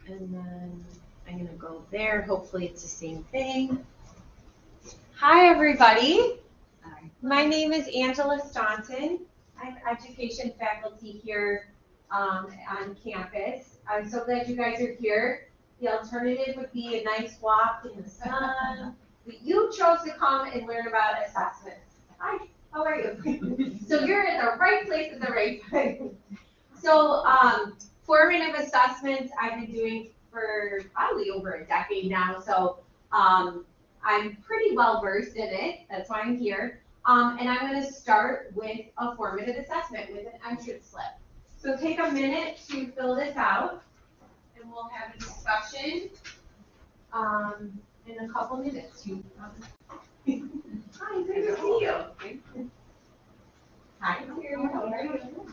And then I'm going to go there. Hopefully it's the same thing. Hi, everybody. Hi. My name is Angela Staunton. I'm education faculty here on campus. I'm so glad you guys are here. The alternative would be a nice walk in the sun. But you chose to come and learn about assessments. Hi, how are you? So you're at the right place at the right time. So formative assessments I've been doing for probably over a decade now. So I'm pretty well versed in it. That's why I'm here. And I'm going to start with a formative assessment with an entrance slip. So take a minute to fill this out, and we'll have a discussion in a couple minutes. Hi, good to see you. Hi, how are you?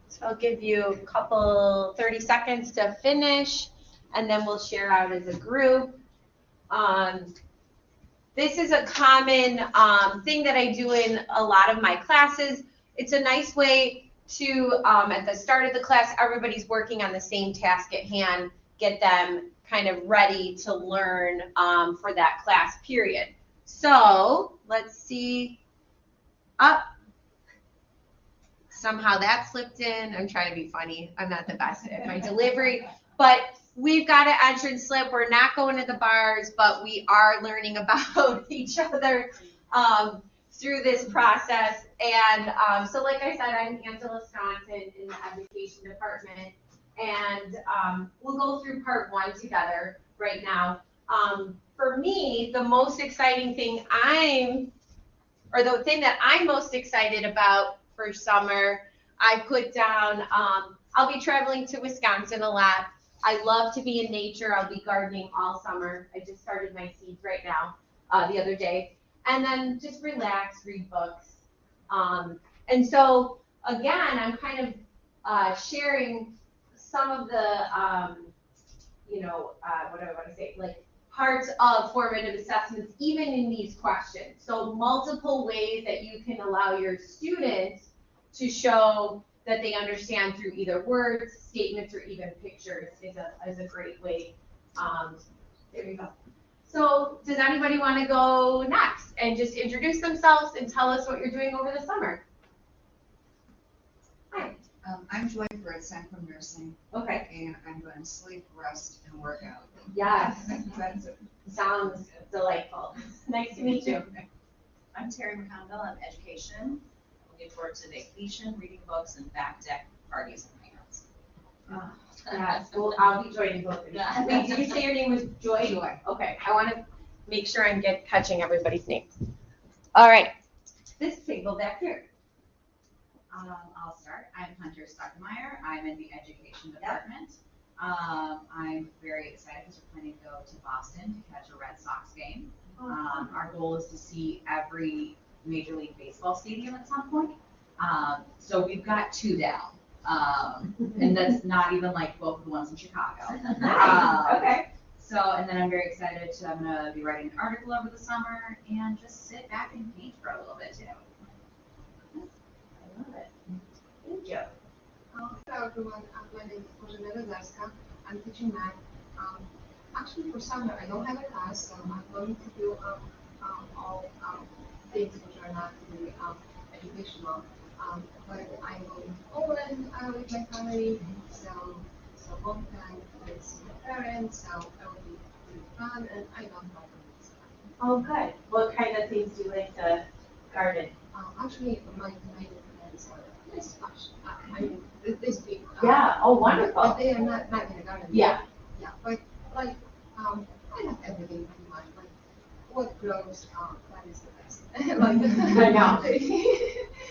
So I'll give you a couple, 30 seconds to finish, and then we'll share out as a group. This is a common thing that I do in a lot of my classes. It's a nice way to, at the start of the class, everybody's working on the same task at hand, get them kind of ready to learn for that class period. So let's see. Up. Somehow that slipped in. I'm trying to be funny. I'm not the best at my delivery, but we've got an entrance slip. We're not going to the bars, but we are learning about each other through this process. And so like I said, I'm Angela Staunton in the education department, and we'll go through part one together right now. For me, the most exciting thing I'm or the thing that I'm most excited about for summer, I put down, I'll be traveling to Wisconsin a lot. I love to be in nature. I'll be gardening all summer. I just started my seeds right now, the other day. And then just relax, read books. And so, again, I'm kind of sharing some of the, what do I want to say, like parts of formative assessments, even in these questions. So multiple ways that you can allow your students to show that they understand through either words, statements, or even pictures is a great way. There we go. So does anybody want to go next and just introduce themselves and tell us what you're doing over the summer? Hi. I'm Joy Fritz. I'm from nursing. Okay. And I'm going to sleep, rest, and work out. Yes. That's it. Sounds delightful. Nice to meet you. I'm Terry McConville. I'm education. Looking forward to vacation, reading books, and back deck parties and hangouts. Yes, well, I'll be joining both of you. Wait, did you say your name was Joy? Joy. Okay, I want to make sure I'm catching everybody's names. All right, this table back here. I'll start. I'm Hunter Stuckemeyer. I'm in the education department. I'm very excited because we're planning to go to Boston to catch a Red Sox game. Our goal is to see every Major League Baseball stadium at some point. So we've got 2 down. And that's not even like both of the ones in Chicago. Okay. So, and then I'm very excited I'm going to be writing an article over the summer and just sit back and paint for a little bit too. I love it. Thank you. Hello everyone, my name is Bożena Zarska. I'm teaching math. Actually for summer I don't have a class, so I'm going to do all things which are not really educational. But I'm going to Poland with my family, so long time with my parents, so it will be really fun and I love gardening. Oh, good. What kind of things do you like to garden? Actually, my plants are this much. I mean, this big. Yeah. Oh, wonderful. But they are not in a garden. Yeah. Yeah, but like, I have everything pretty much. Like, what grows, that is the best. I know.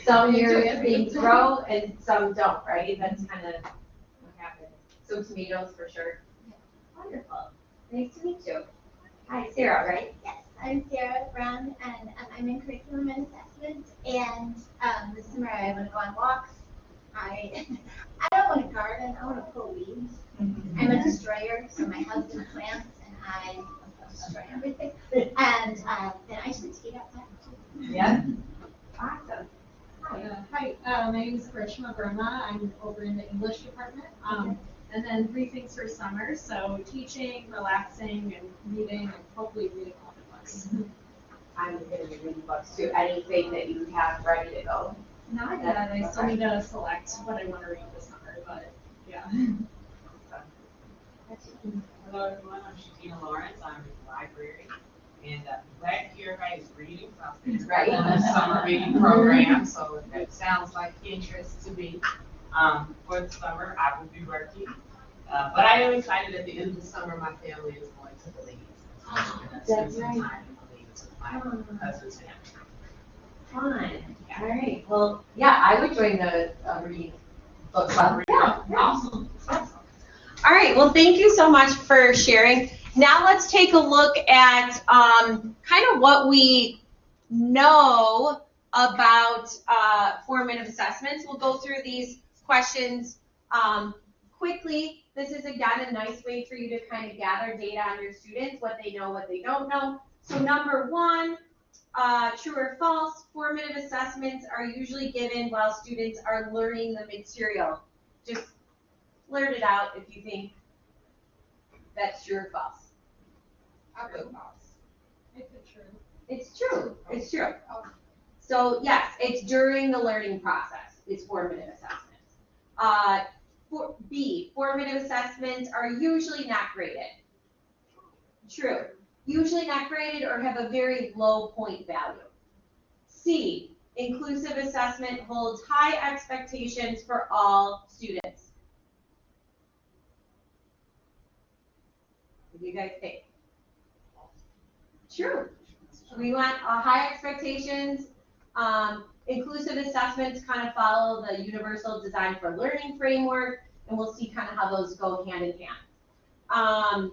Some years things grow and some don't, right? That's kind of what happens. So tomatoes for sure. Yeah. Wonderful. Nice to meet you. Hi, Sarah, right? Yes, I'm Sarah Brown, and I'm in curriculum and assessment. And this summer I want to go on walks. I don't want to garden. I want to pull weeds. I'm a destroyer, so my husband plants, and I destroy everything. And then I just eat outside too. Yeah. Awesome. Hi, my name is Karishma Verma. I'm over in the English department. And then 3 things for summer, so teaching, relaxing, and reading, and hopefully reading all the books. I'm going to be reading books too. Anything that you have ready to go? Not yet. I still need to select what I want to read this summer, but yeah. Hello everyone, I'm Shakina Lawrence. I'm in the library. And glad to hear everybody's reading. Sounds Right. on the summer reading program, so that sounds like interest to me. For the summer, I will be working. But I am excited at the end of the summer, my family is going to Belize. So I'm going to spend some time in Belize with my husband's family. Fun. All right. Well, yeah, I would join the reading book club. Yeah. Awesome. All right. Well, thank you so much for sharing. Now let's take a look at kind of what we know about formative assessments. We'll go through these questions quickly. This is, again, a nice way for you to kind of gather data on your students, what they know, what they don't know. So number 1, true or false, formative assessments are usually given while students are learning the material. Just blurt it out if you think that's true or false. I will pass. If it's true. It's true. It's true. So yes, it's during the learning process. It's formative assessments. B, formative assessments are usually not graded. True. Usually not graded or have a very low point value. C, inclusive assessment holds high expectations for all students. What do you guys think? True. We want high expectations Inclusive assessments kind of follow the universal design for learning framework, and we'll see kind of how those go hand in hand.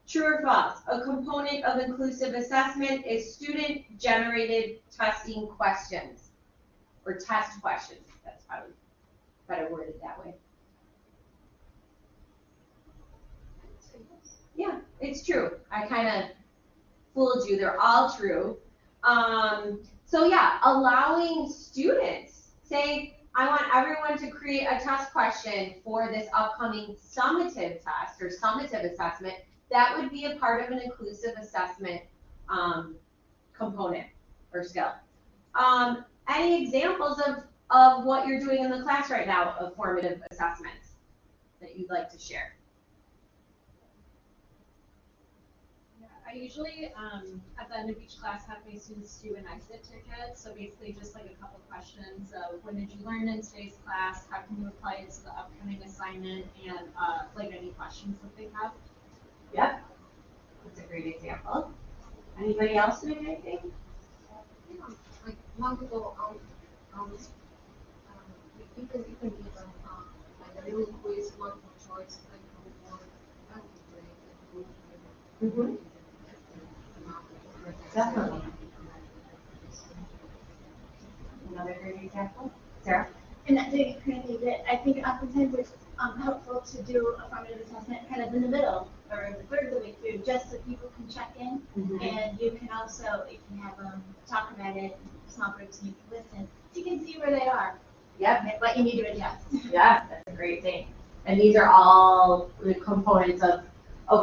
True or false? A component of inclusive assessment is student-generated testing questions, or test questions. That's probably better worded that way. Yeah, it's true. I kind of fooled you. They're all true. So yeah, allowing students, say, I want everyone to create a test question for this upcoming summative test or summative assessment. That would be a part of an inclusive assessment component or skill. Any examples of what you're doing in the class right now of formative assessments that you'd like to share? I usually, at the end of each class, have my students do an exit ticket. So basically just like a couple questions of what did you learn in today's class? How can you apply it to the upcoming assignment? And like any questions that they have. Yep, that's a great example. Anybody else doing anything? Yeah, like multiple, you can give them, like a little quiz, multiple choice, like one, that would be great, like, Definitely. Another great example. Sarah? And not doing it currently, but I think oftentimes it's helpful to do a formative assessment kind of in the middle or the third of the way through, just so people can check in. And you can also, if you have them talk about it, small groups, and you can listen, you can see where they are. Yep. And what you need to adjust. Yeah, that's a great thing. And these are all the components of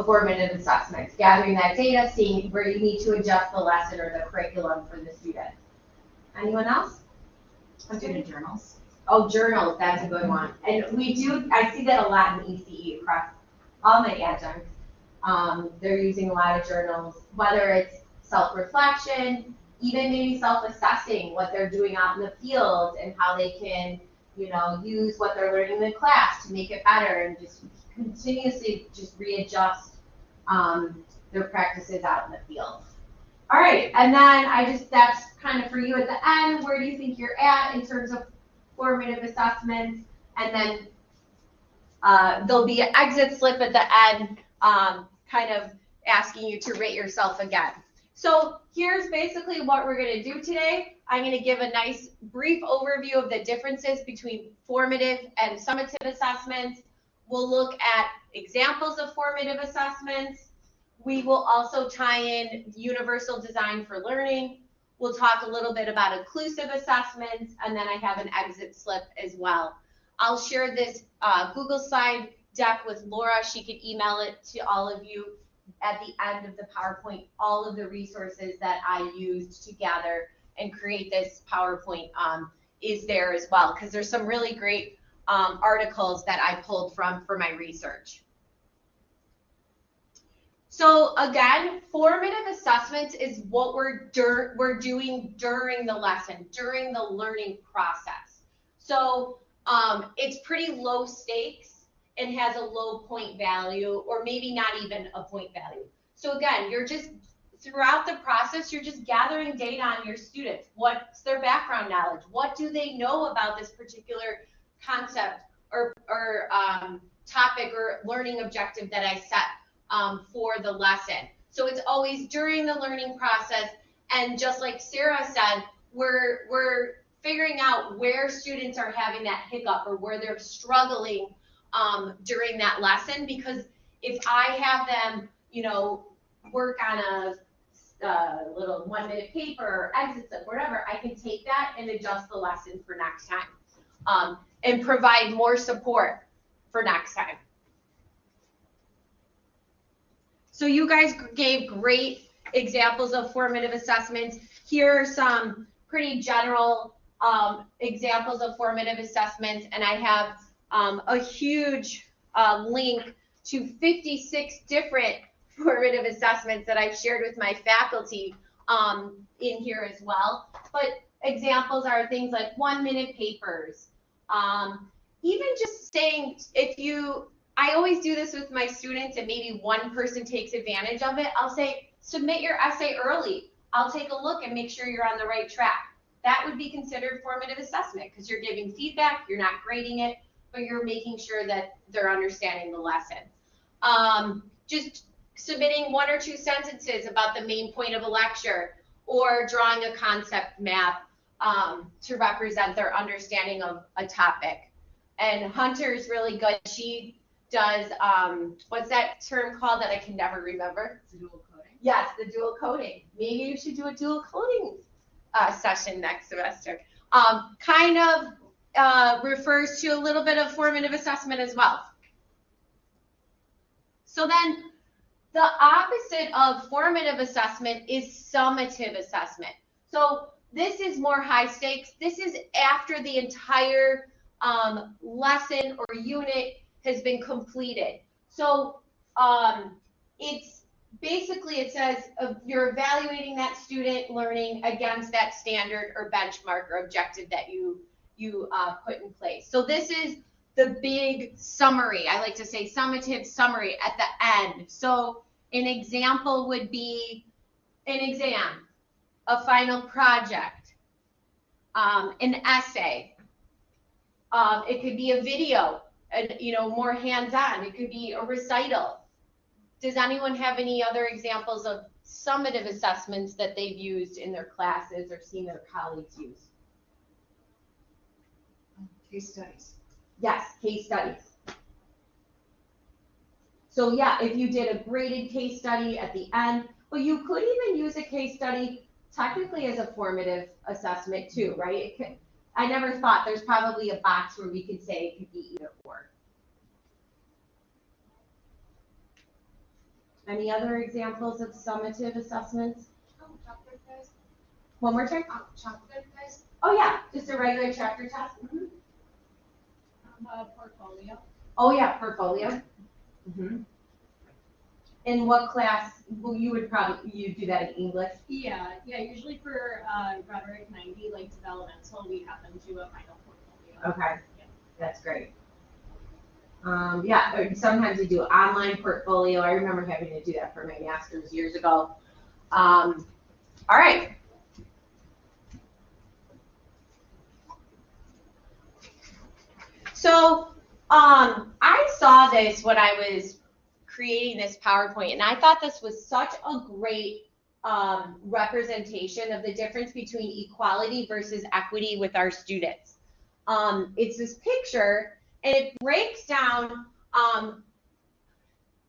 formative assessments, gathering that data, seeing where you need to adjust the lesson or the curriculum for the student. Anyone else? Student journals. Oh, journals, that's a good one. And I see that a lot in ECE across all my adjuncts. They're using a lot of journals, whether it's self-reflection, even maybe self-assessing what they're doing out in the field and how they can, use what they're learning in class to make it better and just continuously just readjust their practices out in the field. All right, and then that's kind of for you at the end, where do you think you're at in terms of formative assessments? And then there'll be an exit slip at the end, kind of asking you to rate yourself again. So here's basically what we're going to do today. I'm going to give a nice brief overview of the differences between formative and summative assessments. We'll look at examples of formative assessments. We will also tie in universal design for learning. We'll talk a little bit about inclusive assessments, and then I have an exit slip as well. I'll share this Google slide deck with Laura. She could email it to all of you at the end of the PowerPoint, all of the resources that I used to gather and create this PowerPoint is there as well, because there's some really great articles that I pulled from for my research. So again, formative assessments is what we're doing during the lesson, during the learning process. So it's pretty low stakes and has a low point value, or maybe not even a point value. So again, you're just, throughout the process, you're just gathering data on your students. What's their background knowledge? What do they know about this particular concept or topic or learning objective that I set for the lesson? So it's always during the learning process, and just like Sarah said, we're figuring out where students are having that hiccup or where they're struggling during that lesson, because if I have them, work on a little 1-minute paper or exit slip, whatever, I can take that and adjust the lesson for next time and provide more support for next time. So you guys gave great examples of formative assessments. Here are some pretty general examples of formative assessments, and I have a huge link to 56 different formative assessments that I've shared with my faculty in here as well. But examples are things like 1-minute papers, even just saying, I always do this with my students and maybe one person takes advantage of it, I'll say, submit your essay early. I'll take a look and make sure you're on the right track. that would be considered formative assessment because you're giving feedback, you're not grading it, but you're making sure that they're understanding the lesson. Just submitting 1 or 2 sentences about the main point of a lecture, or drawing a concept map to represent their understanding of a topic. And Hunter is really good. She does, what's that term called that I can never remember? Dual coding. Yes, the dual coding. Maybe you should do a dual coding session next semester. Kind of refers to a little bit of formative assessment as well. So then the opposite of formative assessment is summative assessment. So this is more high stakes. This is after the entire lesson or unit has been completed. So it's basically, it says you're evaluating that student learning against that standard or benchmark or objective that you put in place. So this is the big summary. I like to say summative summary at the end. So an example would be an exam, a final project, an essay. It could be a video, and more hands-on. It could be a recital. Does anyone have any other examples of summative assessments that they've used in their classes or seen their colleagues use? Case studies. Yes, case studies. So yeah, if you did a graded case study at the end, but you could even use a case study technically as a formative assessment too, right? I never thought there's probably a box where we could say it could be either or. Any other examples of summative assessments? Chapter test. One more time? Chapter test. Oh yeah, just a regular chapter test. Mm-hmm. Portfolio. Oh yeah, portfolio. Mm-hmm. In what class? Well, you do that in English. Yeah, usually for rhetoric 90, like developmental, we have them do a final portfolio. Okay, that's great. Yeah, or sometimes we do online portfolio. I remember having to do that for my master's years ago. All right. So I saw this when I was creating this PowerPoint, and I thought this was such a great representation of the difference between equality versus equity with our students. It's this picture, and it breaks down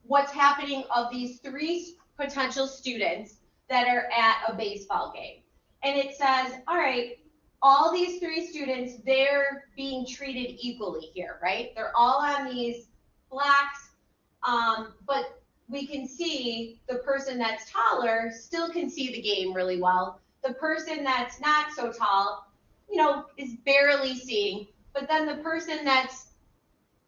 what's happening of these 3 potential students that are at a baseball game. And it says, all right, all these 3 students, they're being treated equally here, right? They're all on these blocks, but we can see the person that's taller still can see the game really well. The person that's not so tall, is barely seeing, but then the person that's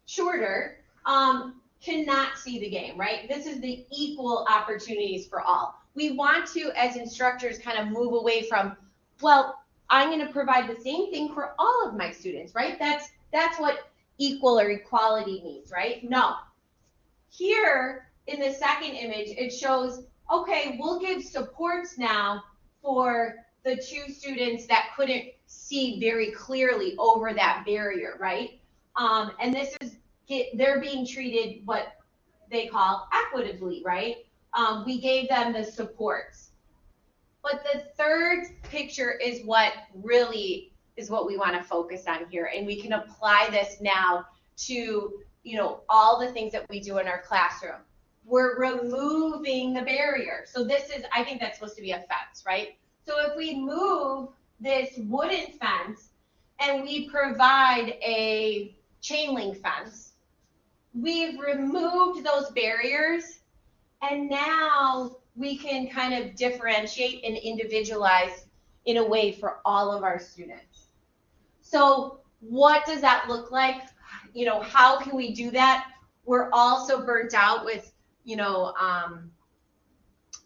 shorter cannot see the game, right? This is the equal opportunities for all. We want to, as instructors, kind of move away from, well, I'm going to provide the same thing for all of my students, right? That's what equal or equality means, right? No. Here in the second image, it shows, okay, we'll give supports now for the 2 students that couldn't see very clearly over that barrier, right? And this is, they're being treated what they call equitably, right? We gave them the supports. But the third picture is what really is what we want to focus on here. And we can apply this now to, all the things that we do in our classroom. We're removing the barrier. So this is, I think that's supposed to be a fence, right? So if we move this wooden fence and we provide a chain link fence, we've removed those barriers, and now we can kind of differentiate and individualize in a way for all of our students. So what does that look like? How can we do that? We're also burnt out with,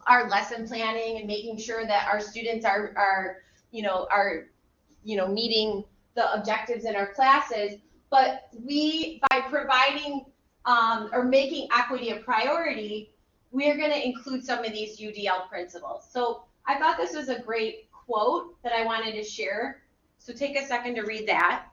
our lesson planning and making sure that our students are meeting the objectives in our classes. But by providing or making equity a priority, we're going to include some of these UDL principles. So I thought this was a great quote that I wanted to share. So take a second to read that.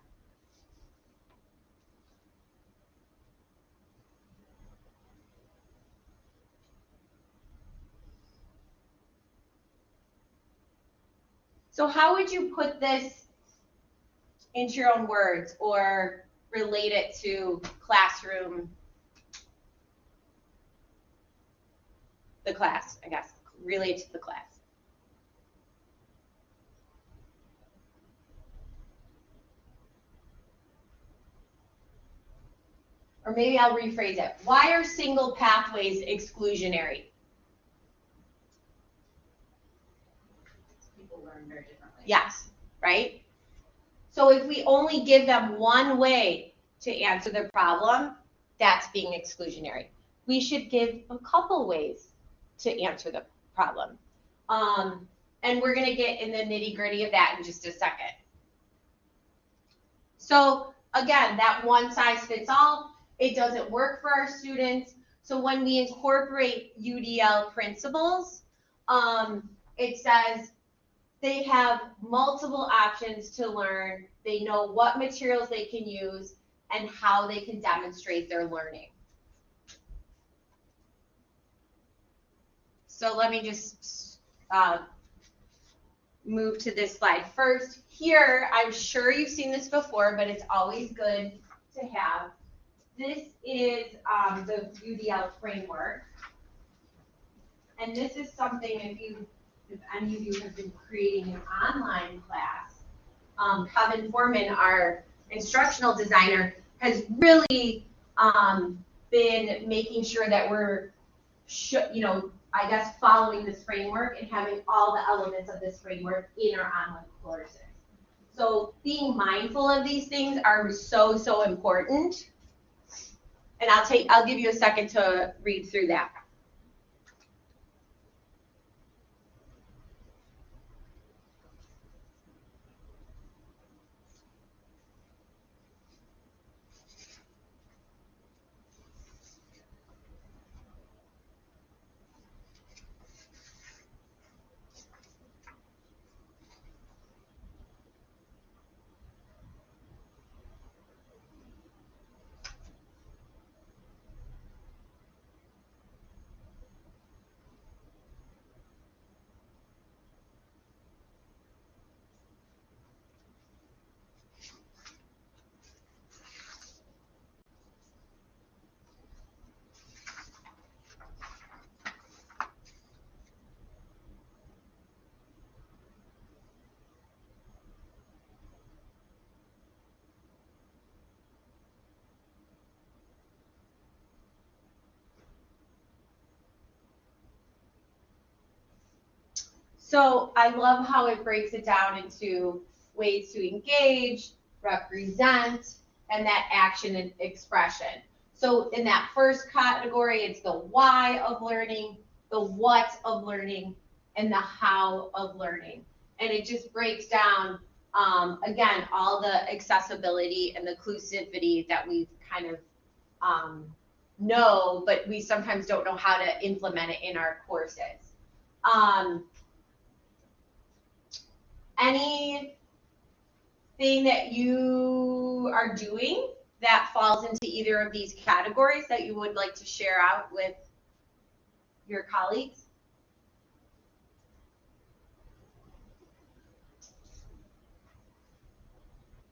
So how would you put this into your own words or relate it to classroom, the class, I guess, relate to the class? Or maybe I'll rephrase it. Why are single pathways exclusionary? People learn very differently. Yes, right? So if we only give them one way to answer the problem, that's being exclusionary. We should give a couple ways to answer the problem. And we're going to get in the nitty-gritty of that in just a second. So again, that one size fits all, it doesn't work for our students. So when we incorporate UDL principles, it says they have multiple options to learn. They know what materials they can use and how they can demonstrate their learning. So let me just move to this slide. First, here, I'm sure you've seen this before, but it's always good to have. This is the UDL framework. And this is something, if any of you have been creating an online class, Kevin Foreman, our instructional designer, has really been making sure that we're, I guess, following this framework and having all the elements of this framework in our online courses. So being mindful of these things are so, so important. And I'll give you a second to read through that. So I love how it breaks it down into ways to engage, represent, and that action and expression. So in that first category, it's the why of learning, the what of learning, and the how of learning. And it just breaks down, again, all the accessibility and the inclusivity that we've kind of know, but we sometimes don't know how to implement it in our courses. Anything that you are doing that falls into either of these categories that you would like to share out with your colleagues?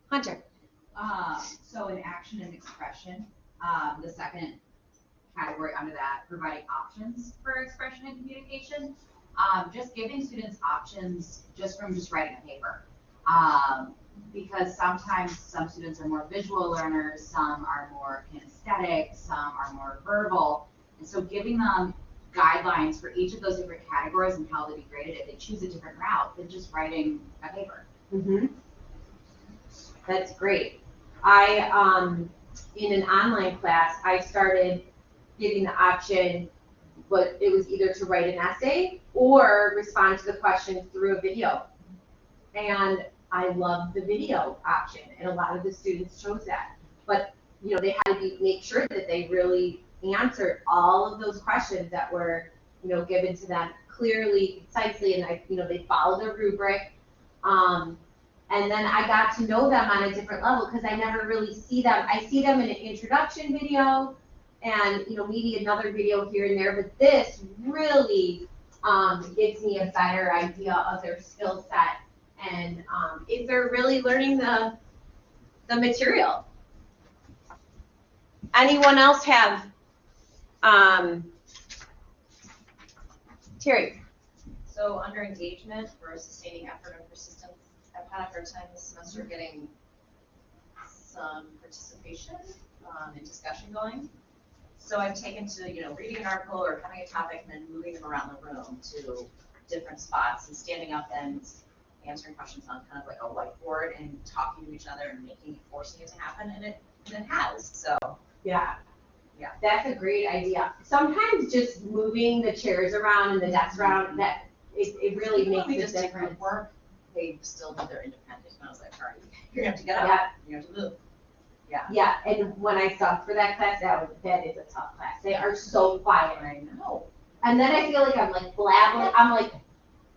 Hunter. So in action and expression, the second category under that, providing options for expression and communication. Just giving students options just from writing a paper. Because sometimes some students are more visual learners, some are more kinesthetic, some are more verbal. And so giving them guidelines for each of those different categories and how they be graded if they choose a different route than just writing a paper. Mm-hmm. That's great. I, in an online class, I started giving the option, but it was either to write an essay or respond to the questions through a video. And I loved the video option, and a lot of the students chose that. But they had to make sure that they really answered all of those questions that were given to them clearly, concisely, and they follow their rubric. And then I got to know them on a different level because I never really see them. I see them in an introduction video and, maybe another video here and there, but this really gives me a better idea of their skill set and if they're really learning the material. Anyone else have, Terry? So under engagement for sustaining effort and persistence, I've had a hard time this semester getting some participation and discussion going. So I've taken to, reading an article or having a topic and then moving them around the room to different spots and standing up and answering questions on kind of like a whiteboard and talking to each other and forcing it to happen, and it has. So Yeah. Yeah. That's a great idea. Sometimes just moving the chairs around and the desks around, that it really Even when we makes a just did group difference. work, they still do their independent. And I was like, all right, you're gonna have to get up. Yeah. You have to move. Yeah. Yeah, and when I subbed for that class, that is a tough class. They are so quiet. I know. And then I feel like I'm like blabbering. I'm like,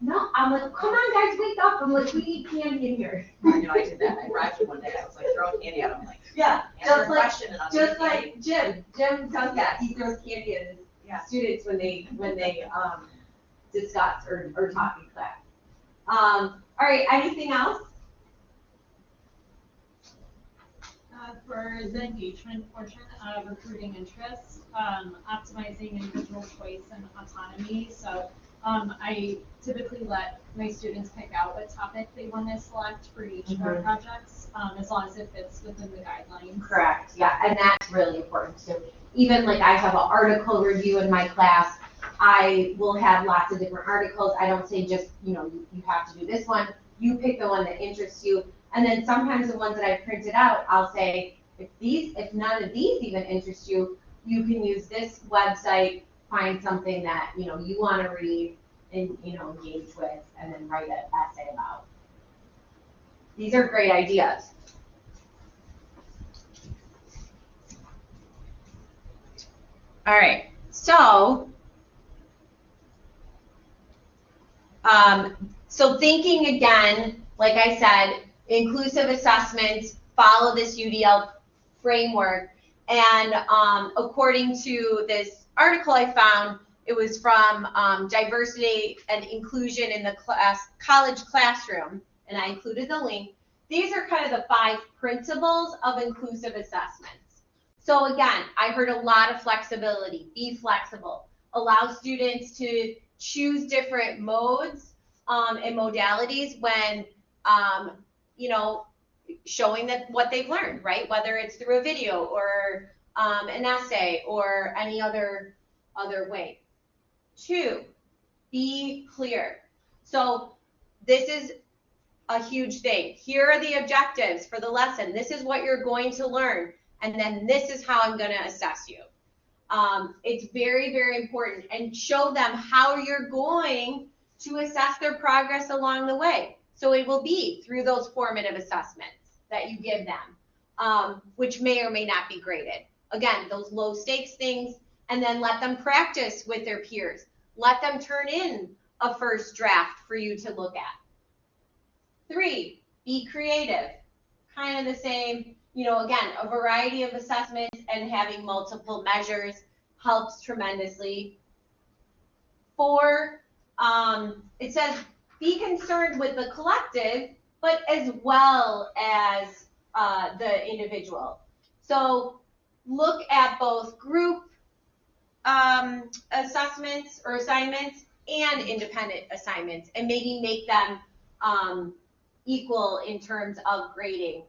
come on guys, wake up. I'm like, we need candy in here. I know, I did that. I arrived one day, I was like throwing candy at him, like, Yeah, answer a just like question and I'll take just candy. like Jim. Jim does that. He throws candy at his Yeah. students when they discuss or talk in class. All right, anything else? For the engagement portion of recruiting interest, optimizing individual choice and autonomy. So I typically let my students pick out what topic they want to select for each of our projects, as long as it fits within the guidelines. Correct, yeah, and that's really important too. Even like I have an article review in my class, I will have lots of different articles. I don't say just, you have to do this one. You pick the one that interests you. And then sometimes the ones that I printed out, I'll say, if none of these even interest you, you can use this website, find something that, you want to read and, engage with, and then write an essay about. These are great ideas. All right, so thinking again, like I said, inclusive assessments, follow this UDL framework, and according to this article I found, it was from Diversity and Inclusion in the College Classroom, and I included the link. These are kind of the 5 principles of inclusive assessments. So again, I heard a lot of flexibility. Be flexible. Allow students to choose different modes and modalities when, showing that what they've learned, right? Whether it's through a video or an essay or any other way. 2, be clear. So this is a huge thing. Here are the objectives for the lesson. This is what you're going to learn. And then this is how I'm going to assess you. It's very, very important. And show them how you're going to assess their progress along the way. So it will be through those formative assessments that you give them, which may or may not be graded. Again, those low stakes things, and then let them practice with their peers. Let them turn in a first draft for you to look at. 3, be creative. Kind of the same, again, a variety of assessments and having multiple measures helps tremendously. 4, it says be concerned with the collective, but as well as the individual. So look at both group assessments or assignments and independent assignments, and maybe make them equal in terms of grading.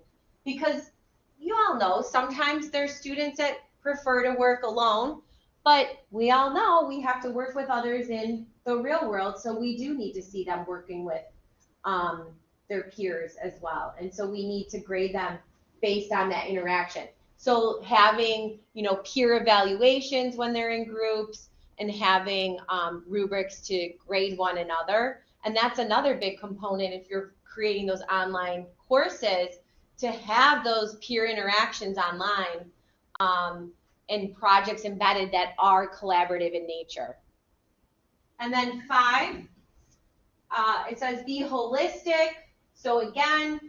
Because you all know sometimes there's students that prefer to work alone, but we all know we have to work with others in the real world, so we do need to see them working with their peers as well. And so we need to grade them based on that interaction. So having, peer evaluations when they're in groups and having rubrics to grade one another. And that's another big component if you're creating those online courses, to have those peer interactions online and projects embedded that are collaborative in nature. And then 5, it says be holistic. So again,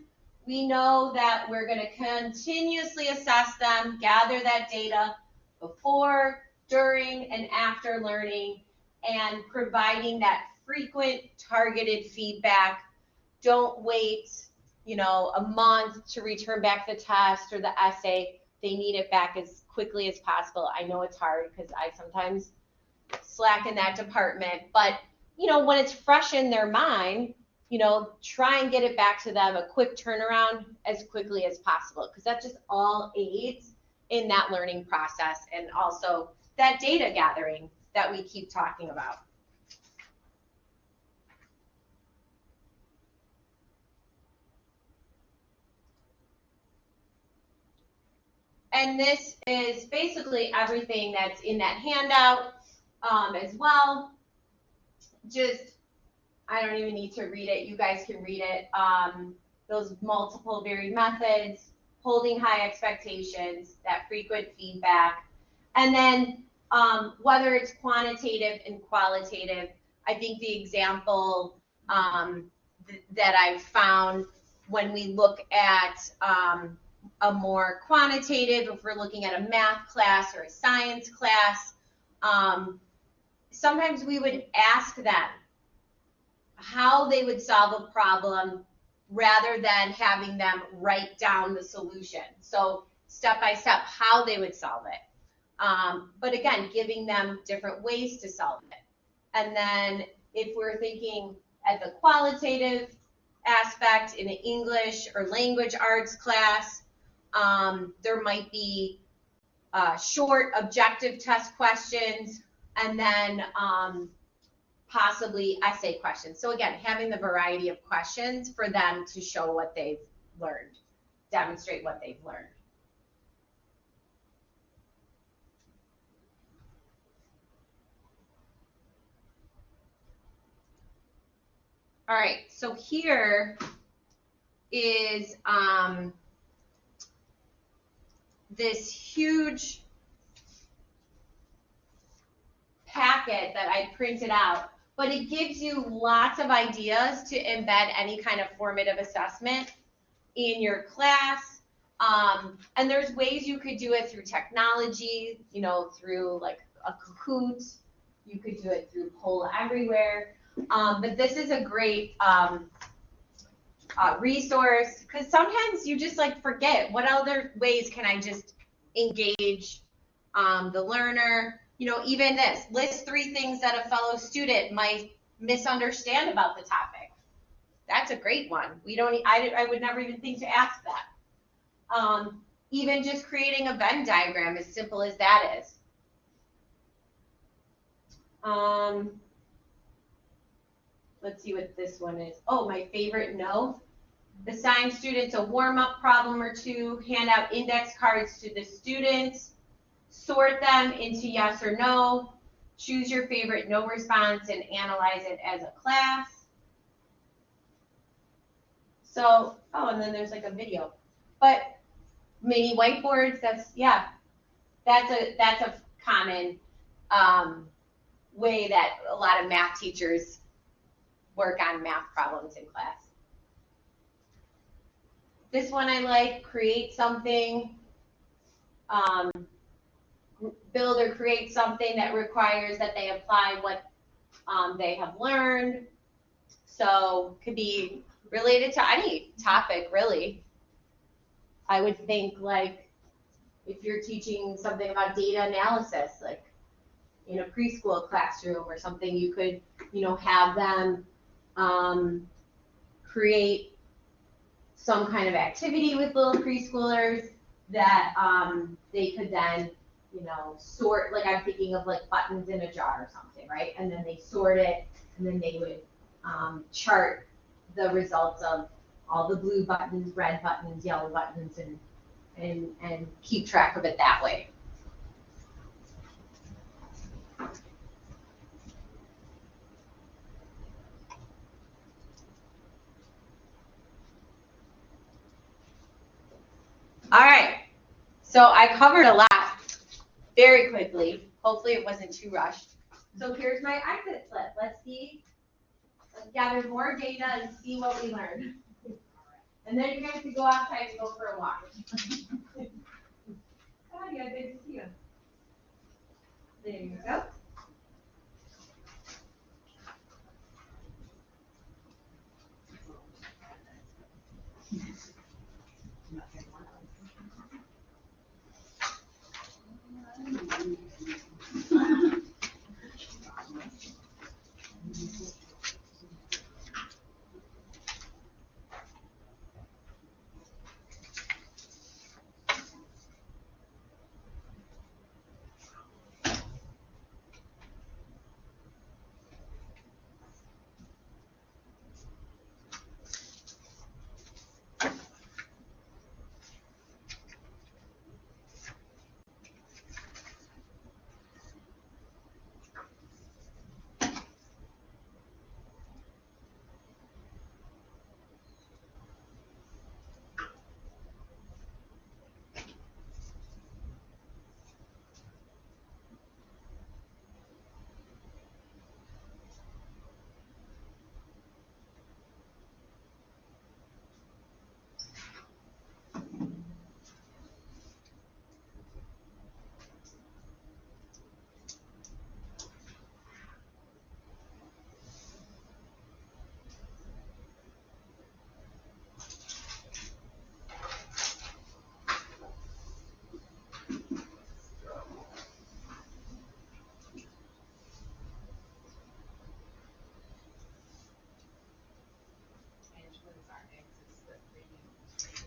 we know that we're going to continuously assess them, gather that data before, during, and after learning, and providing that frequent targeted feedback. Don't wait, a month to return back the test or the essay. They need it back as quickly as possible. I know it's hard because I sometimes slack in that department, but when it's fresh in their mind, try and get it back to them, a quick turnaround as quickly as possible, because that just all aids in that learning process and also that data gathering that we keep talking about. And this is basically everything that's in that handout as well. Just, I don't even need to read it. You guys can read it. Those multiple varied methods, holding high expectations, that frequent feedback. And then whether it's quantitative and qualitative, I think the example that I've found when we look at a more quantitative, if we're looking at a math class or a science class, sometimes we would ask them how they would solve a problem rather than having them write down the solution. So step by step, how they would solve it. But again, giving them different ways to solve it. And then if we're thinking at the qualitative aspect in an English or language arts class, there might be short objective test questions and then possibly essay questions. So again, having the variety of questions for them to show what they've learned, demonstrate what they've learned. All right, so here is this huge packet that I printed out, but it gives you lots of ideas to embed any kind of formative assessment in your class. And there's ways you could do it through technology, through like a Kahoot. You could do it through Poll Everywhere. But this is a great resource, because sometimes you just forget what other ways can I just engage the learner. Even this, list 3 things that a fellow student might misunderstand about the topic. That's a great one. I would never even think to ask that. Even just creating a Venn diagram, as simple as that is. Let's see what this one is. Oh, my favorite note. Assign students a warm-up problem or 2, hand out index cards to the students, sort them into yes or no, choose your favorite no response, and analyze it as a class. So, and then there's a video. But mini whiteboards, that's a common way that a lot of math teachers work on math problems in class. This one I like, create something, build or create something that requires that they apply what they have learned. So could be related to any topic, really. I would think if you're teaching something about data analysis, in a preschool classroom or something, you could, have them create some kind of activity with little preschoolers that they could then, sort, I'm thinking of buttons in a jar or something, right? And then they sort it, and then they would chart the results of all the blue buttons, red buttons, yellow buttons, and keep track of it that way. All right, so I covered a lot very quickly. Hopefully it wasn't too rushed. So here's my exit slip. Let's gather more data and see what we learned. And then you guys can go outside and go for a walk. Oh, yeah, good to see you. There you go.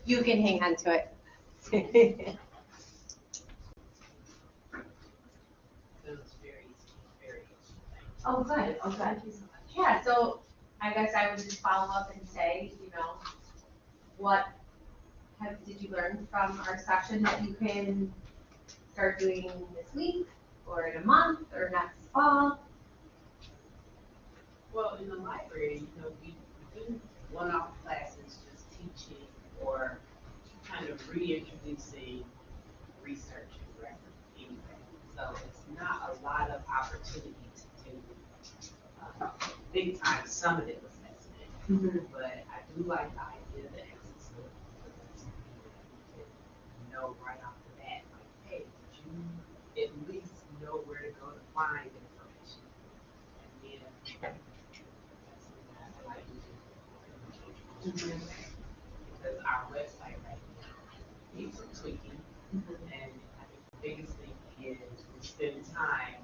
You can hang on to it. It was very, very interesting. Oh, good, oh, good. Yeah, so I guess I would just follow up and say, what did you learn from our session that you can start doing this week, or in a month, or next fall? Well, in the library, we do one-off classes, just teaching or kind of reintroducing research and record anyway. So it's not a lot of opportunity to do big time summative assessment. But I do like the idea of the exit slip because that's something that you can know right off the bat, like, hey, did you at least know where to go to find information? And then that's something that I like to do. Because our website right now needs some tweaking. And I think the biggest thing is we spend time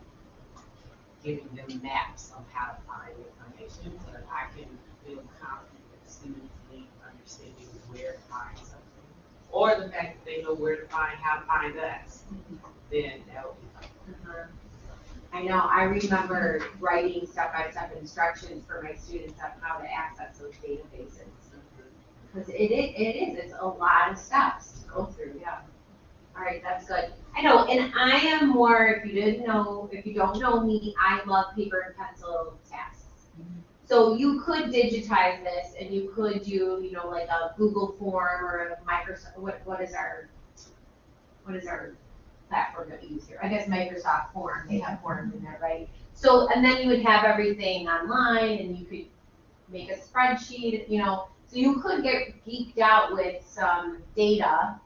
giving them maps on how to find information so that I can feel confident that students need understanding where to find something. Or the fact that they know where to find, how to find us, then that would be fun. I know, I remember writing step-by-step instructions for my students on how to access those databases. Because it's a lot of steps to go through, yeah. All right, that's good. I know, and I am more, if you don't know me, I love paper and pencil tasks. So you could digitize this and you could do, like a Google form or a Microsoft, what is our platform that we use here? I guess Microsoft Form, they have forms in there, right? So, and then you would have everything online and you could make a spreadsheet, so you could get geeked out with some data,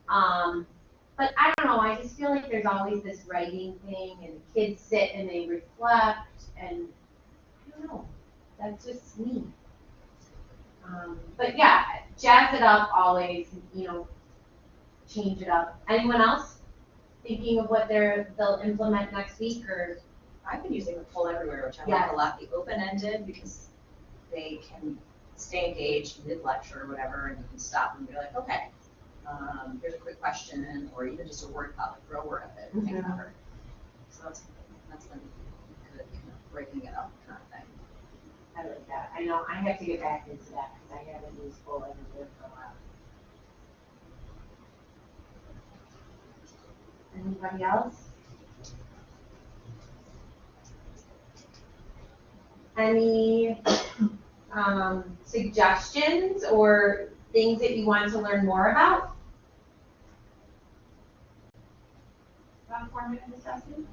but I don't know, I just feel like there's always this writing thing and kids sit and they reflect and I don't know, that's just me. But yeah, jazz it up always, change it up. Anyone else thinking of what they'll implement next week or? I've been using the poll everywhere, which I Yes. like a lot, the open-ended, because they can stay engaged mid-lecture or whatever, and you can stop and be like, okay, here's a quick question, or even just a word cloud, like throw a word at it and think about it. So that's been good, kind of breaking it up kind of thing. I like that. I know, I have to get back into that because I haven't used poll everywhere for a while. Anybody else? Any suggestions or things that you want to learn more about formative assessment?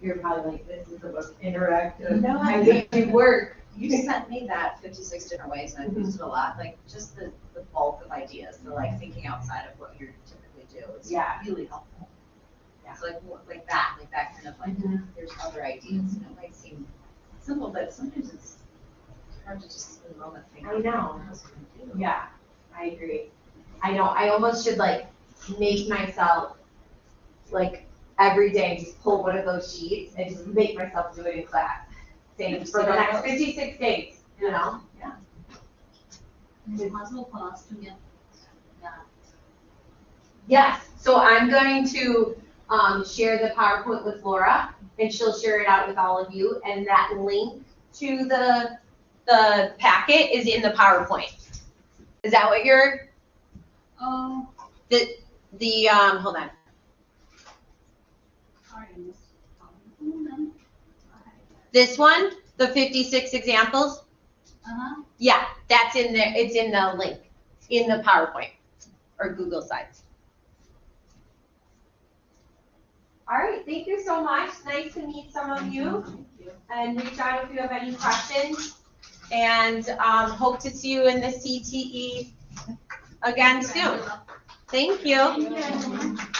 you're probably like, this is the most interactive. No, I think we work. You sent me that 56 different ways, and I've used it a lot, like, just the bulk of ideas, the like thinking outside of what you typically do, is Yeah. really helpful. Yeah. It's like that kind of like, there's other ideas, and it might seem simple, but sometimes it's hard to just in the moment think. I know. What else can I do? Yeah, I agree. I know, I almost should like make myself, like, every day, just pull one of those sheets and just make myself do it in class. Saying for the next 56 days, you know? Is it possible for us to get that? Yes, so I'm going to share the PowerPoint with Laura, and she'll share it out with all of you, and that link to the packet is in the PowerPoint. Is that what you're, Oh, hold on. sorry, I missed. Then. This one, the 56 examples, Uh-huh. yeah, that's in there, it's in the link, in the PowerPoint, or Google Slides. All right, thank you so much, nice to meet some of you, and reach out if you have any questions, and hope to see you in the CTE again soon. Thank you. Thank you.